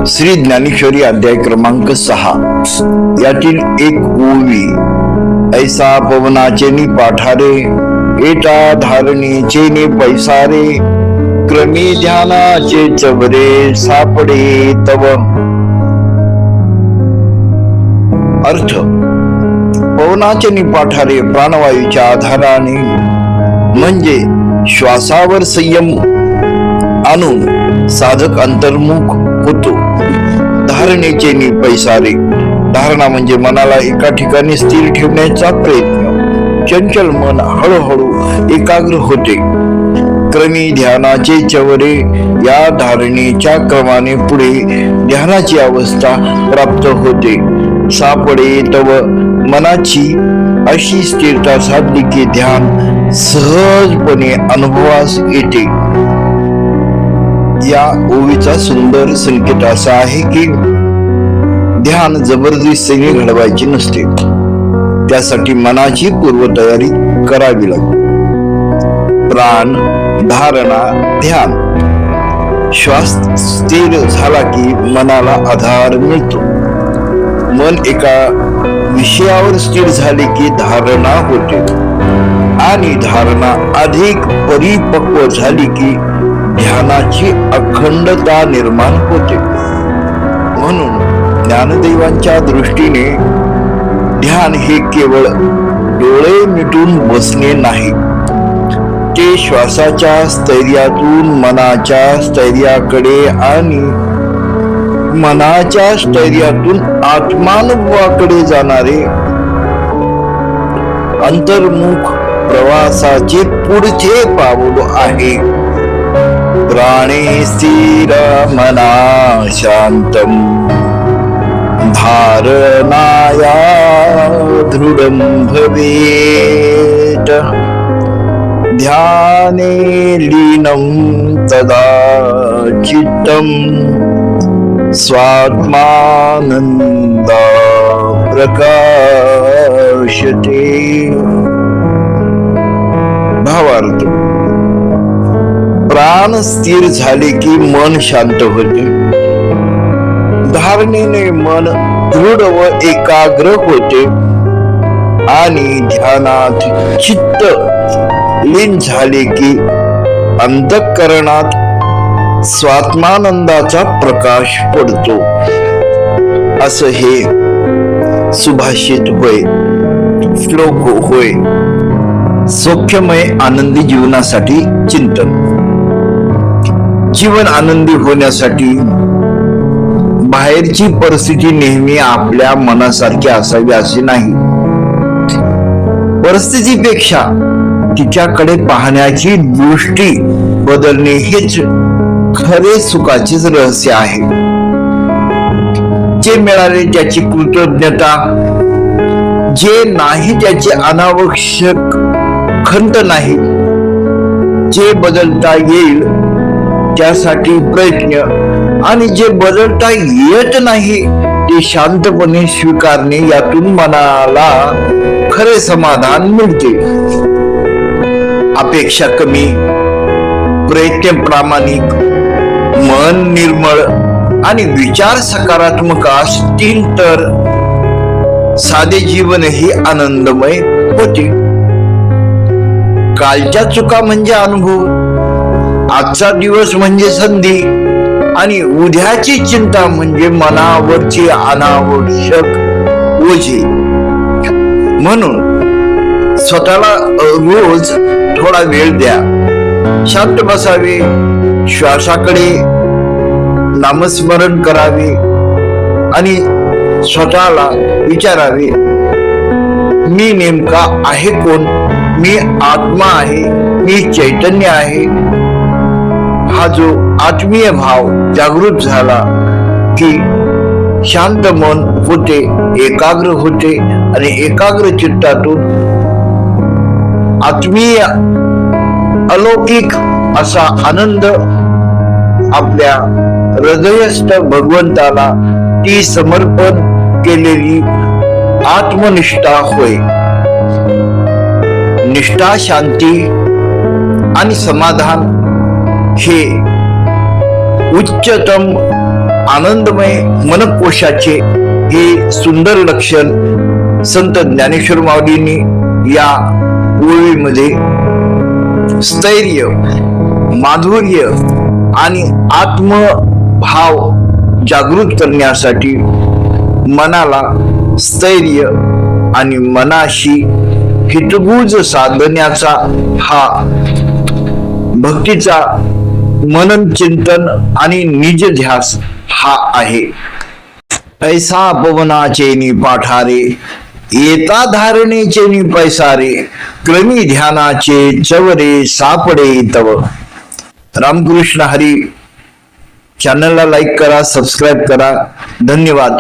श्री ज्ञानेश्वरी अध्याय क्रमांक 6 यातील एक ओवी. ऐसा पवनाचे नि पाठारे, एटा धारणीचे नि पैसारे, क्रमी ध्यानाचे चवरे सापडे तव. अर्थ: पवनाचे नि पाठारे प्राणवायूच्या आधाराने म्हणजे श्वासावर संयम आणून साधक अंतर्मुख होतो. धारणेचे नि पैसारे, धारणा म्हणजे मनाला एका ठिकाणी स्थिर ठेवण्याचा प्रयत्न. चंचल मन हळूहळू एकाग्र होते. क्रमी ध्यानाचे चवरे, या धारणेच्या क्रमाने पुढे ध्यानाची अवस्था प्राप्त होते. सापडे तव, मनाची अशी स्थिरता साधली की ध्यान सहजपणे अनुभवास येते. या ओवीचा सुंदर संकेत असा आहे की ध्यान जबरदस्तीने घडवायचे नसते. त्यासाठी मनाची पूर्वतयारी करावी लागते. प्राण, धारणा, ध्यान. श्वास स्थिर झाला की मनाला आधार मिळतो. मन एका विषयावर स्थिर झाले की धारणा होते आणि धारणा अधिक परिपक्व झाली की ध्यानाची अखंडता निर्माण होते. म्हणून ज्ञानदेवांच्या दृष्टीने ध्यान हे केवळ डोळे मिटून बसणे नाही, ते श्वासाच्या स्थैर्यातून मनाच्या स्थैर्याकडे आणि मनाच्या स्थैर्यातून आत्मानुभवाकडे जाणारे अंतर्मुख प्रवासाचे पुढचे पाऊल आहे. प्राणे स्थिर मना शांतम, धारणाया दृढं भवेत्, ध्याने लीनं तदा चित्तं, स्वात्मानंदा प्रकाशते. भावार्थ: प्राण स्थिर झाले की मन शांत होते. धारणेने मन दृढ व एकाग्र होते आणि ध्यानात चित्त लीन झाले की अंतःकरणात स्वात्मानंदाचा प्रकाश पडतो. असं हे सुभाषित होय, श्लोक होय. सौख्यमय आनंदी जीवनासाठी चिंतन. जीवन आनंदी होण्यासाठी बाहेरची परिस्थिती नेहमी आपल्या मनासारखी असावी असे नाही. परिस्थितीपेक्षा तिच्याकडे पाहण्याची दृष्टी बदलणे हेच खरे सुखाचेच रहस्य आहे. जे मिळाले त्याची कृतज्ञता, जे नाही त्याची अनावश्यक खंत नाही, जे बदलता येईल त्यासाठी प्रयत्न आणि जे बदलता येत नाही ते शांतपणे स्वीकारणे, यातून मनाला खरे समाधान मिळते. अपेक्षा कमी, प्रयत्न प्रामाणिक, मन निर्मळ आणि विचार सकारात्मक असतील तर साधे जीवनही आनंदमय होते. कालच्या चुका म्हणजे अनुभव, आजचा दिवस म्हणजे संधी आणि उद्याची चिंता म्हणजे मनावरची अनावश्यक ओझे. म्हणून स्वतःला रोज थोडा वेळ द्या. शांत बसावे, श्वासाकडे नामस्मरण करावे आणि स्वतःला विचारावे, मी नेमका आहे कोण? मी आत्मा आहे, मी चैतन्य आहे. हा जो आत्मीय भाव जागृत झाला की शांत मन होते, एकाग्र होते आणि एकाग्र चित्तातून आत्मीय अलौकिक असा आनंद आपल्या हृदयस्थ भगवंताला ती समर्पण केलेली आत्मनिष्ठा होय. निष्ठा, शांती आणि समाधान हे उच्चतम आनंदमय मनकोशाचे हे सुंदर लक्षण संत ज्ञानेश्वर माऊलींनी या ओळीमध्ये स्थैर्य, माधुर्य आणि आत्मभाव जागृत करण्यासाठी मनाला स्थैर्य आणि मनाशी हितगुज साधण्याचा हा भक्तीचा मनन चिंतन आणि निज ध्यास हा आहे. ऐसा पवनाचे नि पाठारे, येता धारणेचे नि पैसारे, क्रमी ध्यानाचे चवरे सापडे तव. रामकृष्ण हरी. चॅनलला लाईक करा, सबस्क्राईब करा. धन्यवाद.